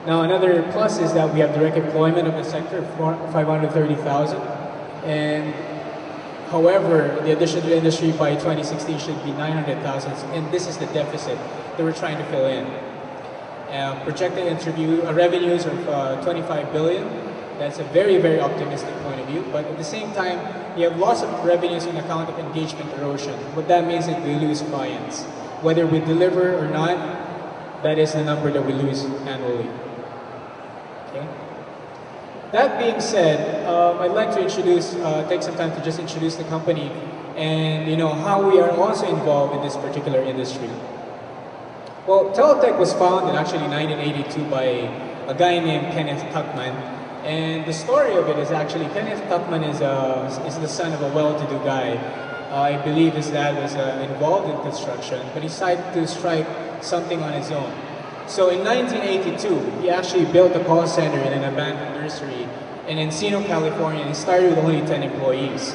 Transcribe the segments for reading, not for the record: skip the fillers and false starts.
Now another plus is that we have direct employment of the sector, 530,000. And however, the addition to the industry by 2016 should be 900,000, and this is the deficit that we're trying to fill in. Projected revenues of 25 billion. That's a very, very optimistic point of view. But at the same time, we have loss of revenues on account of engagement erosion. What that means is we lose clients. Whether we deliver or not, that is the number that we lose annually. Okay. That being said, I'd like to take some time to just introduce the company and how we are also involved in this particular industry. Well, Teletech was founded actually in 1982 by a guy named Kenneth Tuckman, and the story of it is actually Kenneth Tuckman is the son of a well-to-do guy. I believe his dad was involved in construction, but he decided to strike something on his own. So in 1982, he actually built a call center in an abandoned nursery in Encino, California, and he started with only 10 employees.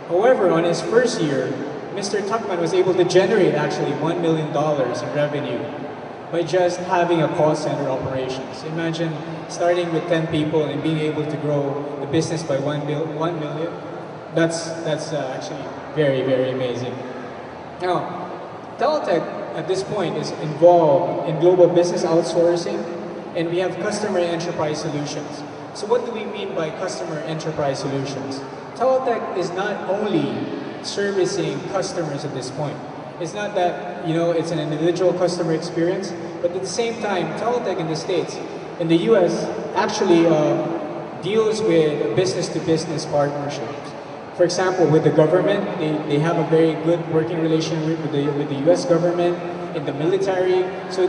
However, on his first year, Mr. Tuckman was able to generate actually $1 million in revenue by just having a call center operations. Imagine starting with 10 people and being able to grow the business by 1 million. That's actually very, very amazing. Now, Teletech at this point is involved in global business outsourcing, and we have customer enterprise solutions. So what do we mean by customer enterprise solutions? Teletech is not only servicing customers at this point. It's not that it's an individual customer experience, but at the same time, Teletech in the States, in the US, actually deals with business-to-business partnerships. For example, with the government, they have a very good working relationship with the US government, in the military. So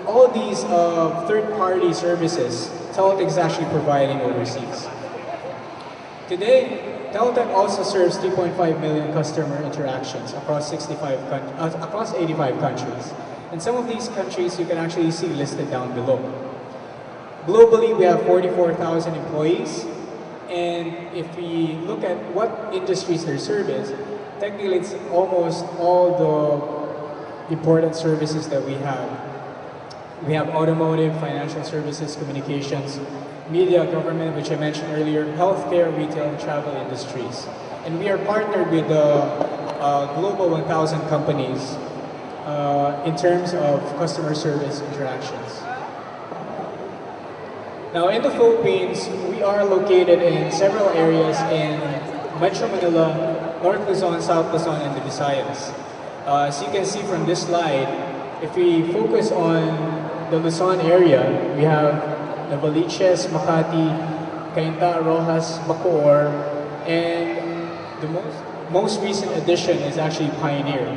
all these third-party services, Teletech is actually providing overseas. Today, Teletech also serves 3.5 million customer interactions across 85 countries. And some of these countries you can actually see listed down below. Globally, we have 44,000 employees. And if we look at what industries they service, technically it's almost all the important services that we have. We have automotive, financial services, communications, media, government, which I mentioned earlier, healthcare, retail, and travel industries. And we are partnered with the Global 1000 companies in terms of customer service interactions. Now, in the Philippines, we are located in several areas in Metro Manila, North Luzon, South Luzon, and the Visayas. As you can see from this slide, if we focus on the Luzon area, we have Novaliches, Makati, Cainta, Rojas, Bacoor, and the most recent addition is actually Pioneer.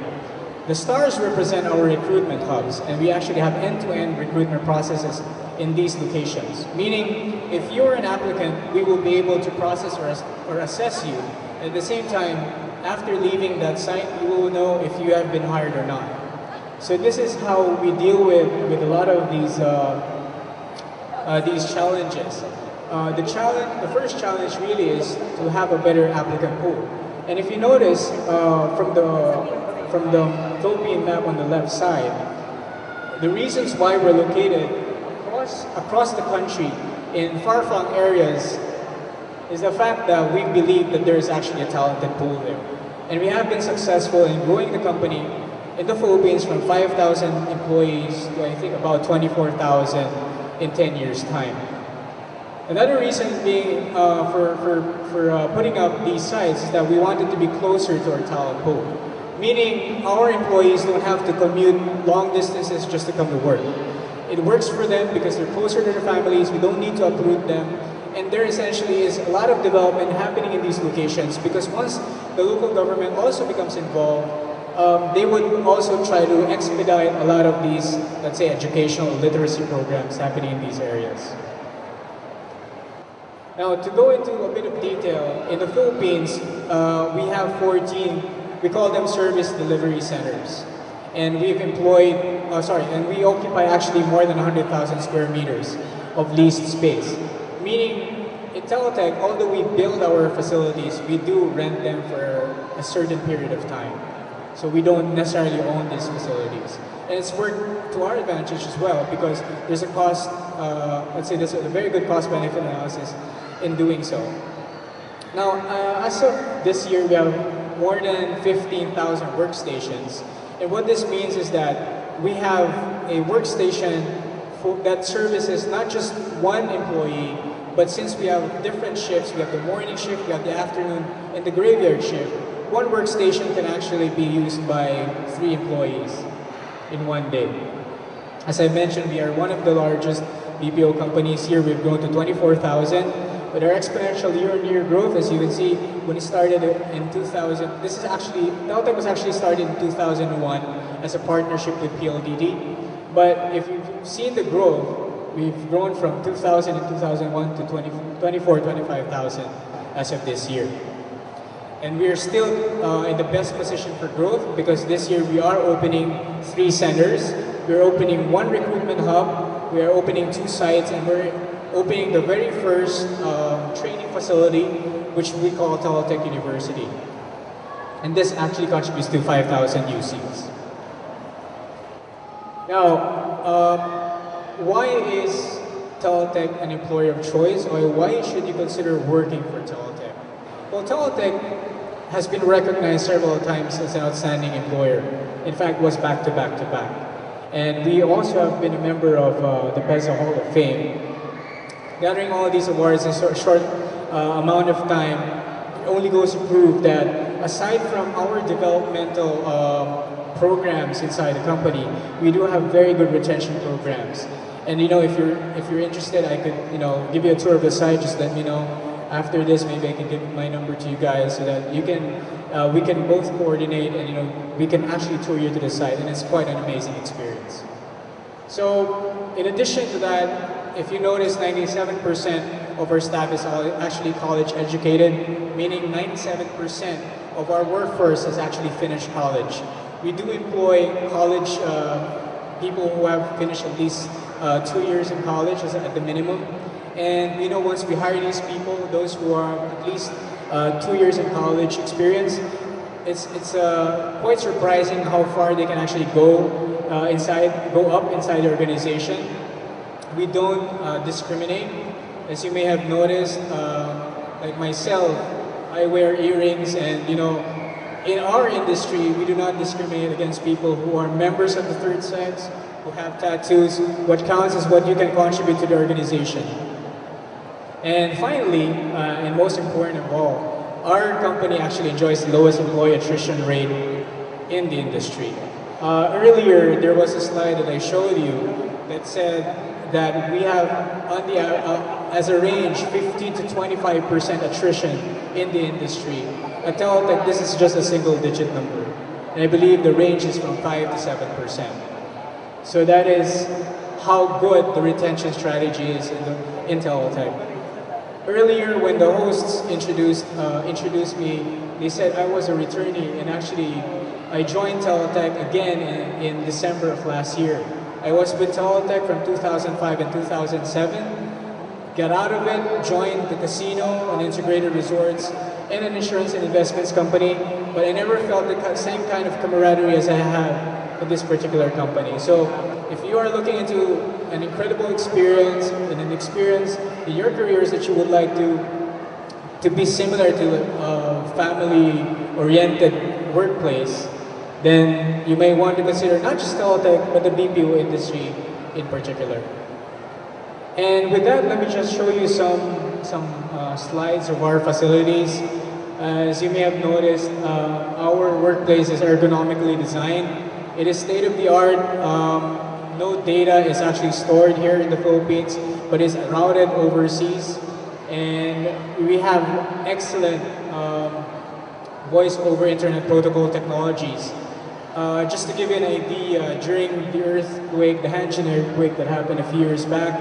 The stars represent our recruitment hubs, and we actually have end-to-end recruitment processes in these locations. Meaning, if you're an applicant, we will be able to process or assess you. At the same time, after leaving that site, you will know if you have been hired or not. So this is how we deal with a lot of these challenges. The first challenge really is to have a better applicant pool. And if you notice from the Philippine map on the left side, the reasons why we're located across the country in far-flung areas is the fact that we believe that there is actually a talented pool there. And we have been successful in growing the company in the Philippines from 5,000 employees to I think about 24,000 in 10 years' time. Another reason being for putting up these sites is that we wanted to be closer to our talent pool. Meaning our employees don't have to commute long distances just to come to work. It works for them because they're closer to their families, we don't need to uproot them, and there essentially is a lot of development happening in these locations because once the local government also becomes involved, they would also try to expedite a lot of these, let's say, educational literacy programs happening in these areas. Now, to go into a bit of detail, in the Philippines, we have 14, we call them service delivery centers. And we've employed, and we occupy actually more than 100,000 square meters of leased space. Meaning, in Teletech, although we build our facilities, we do rent them for a certain period of time. So we don't necessarily own these facilities. And it's worked to our advantage as well because there's a cost let's say there's a very good cost-benefit analysis in doing so. Now, as of this year, we have more than 15,000 workstations. And what this means is that we have a workstation that services not just one employee, but since we have different shifts, we have the morning shift, we have the afternoon, and the graveyard shift, one workstation can actually be used by 3 employees in one day. As I mentioned, we are one of the largest BPO companies here. We've grown to 24,000. But our exponential year-on-year growth, as you can see, when it started in 2000, Teltech was actually started in 2001 as a partnership with PLDT. But if you've seen the growth, we've grown from 2000 and 2001 to 25,000 as of this year. And we are still in the best position for growth because this year we are opening 3 centers. We're opening 1 recruitment hub, we are opening 2 sites, and we're opening the very first training facility, which we call Teltech University. And this actually contributes to 5,000 UCs. Now, why is Teltech an employer of choice, or why should you consider working for Teltech? Well, Teltech has been recognized several times as an outstanding employer. In fact, was back to back to back. And we also have been a member of the PEZA Hall of Fame. Gathering all of these awards in a short amount of time only goes to prove that aside from our developmental programs inside the company, we do have very good retention programs. And if you're interested, I could give you a tour of the site. Just let me know. After this, maybe I can give my number to you guys so that you can we can both coordinate and we can actually tour you to the site, and it's quite an amazing experience. So in addition to that, if you notice, 97% of our staff is actually college educated, meaning 97% of our workforce has actually finished college. We do employ college people who have finished at least 2 years in college at the minimum. And once we hire these people, those who are at least 2 years in college experience, it's quite surprising how far they can actually go up inside the organization. We don't discriminate. As you may have noticed, like myself, I wear earrings, and in our industry, we do not discriminate against people who are members of the third sex, who have tattoos. What counts is what you can contribute to the organization. And finally, and most important of all, our company actually enjoys the lowest employee attrition rate in the industry. Earlier, there was a slide that I showed you that said that we have, as a range, 15 to 25% attrition in the industry. At Teltech, this is just a single-digit number. And I believe the range is from 5 to 7%. So that is how good the retention strategy is in Teltech. Earlier, when the hosts introduced me, they said I was a returnee, and actually, I joined Teltech again in December of last year. I was with Teltech from 2005 and 2007, got out of it, joined the casino and integrated resorts and an insurance and investments company, but I never felt the same kind of camaraderie as I have with this particular company. So if you are looking into an incredible experience and an experience in your careers that you would like to be similar to a family-oriented workplace, then you may want to consider not just Teltech, but the BPO industry in particular. And with that, let me just show you some slides of our facilities. As you may have noticed, our workplace is ergonomically designed. It is state-of-the-art. No data is actually stored here in the Philippines, but is routed overseas. And we have excellent voice over internet protocol technologies. Just to give you an idea, during the earthquake, the Hanshin earthquake that happened a few years back,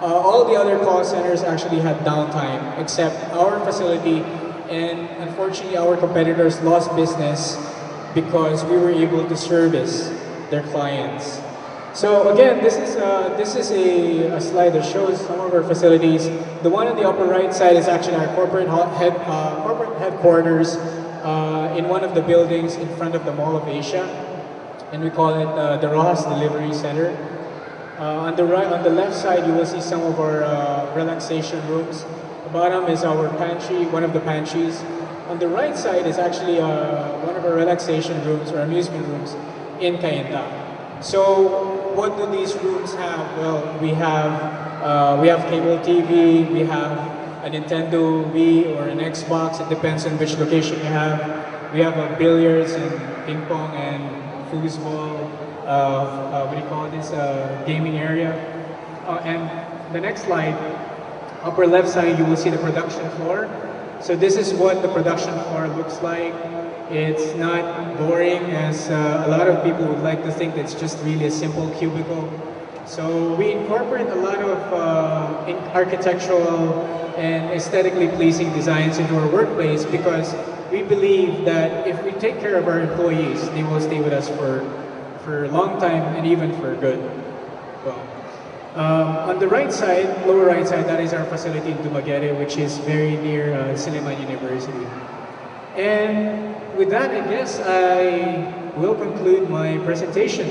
all the other call centers actually had downtime except our facility, and unfortunately our competitors lost business because we were able to service their clients. So again, this is a slide that shows some of our facilities. The one on the upper right side is actually our corporate headquarters in one of the buildings in front of the Mall of Asia, and we call it the Rojas Delivery Center. On the left side, you will see some of our relaxation rooms. The bottom is our pantry, one of the pantries. On the right side is actually one of our relaxation rooms or amusement rooms in Kayenta. So what do these rooms have? Well, we have cable TV, we have a Nintendo Wii or an Xbox. It depends on which location you have. We have a billiards and ping pong and foosball. What do you call this? Gaming area. And the next slide, upper left side, you will see the production floor. So this is what the production floor looks like. It's not boring as a lot of people would like to think. It's just really a simple cubicle. So we incorporate a lot of architectural and aesthetically pleasing designs into our workplace because we believe that if we take care of our employees, they will stay with us for a long time and even for good. Well, on the right side, lower right side, that is our facility in Dumaguete, which is very near Silliman University. And with that, I guess I will conclude my presentation.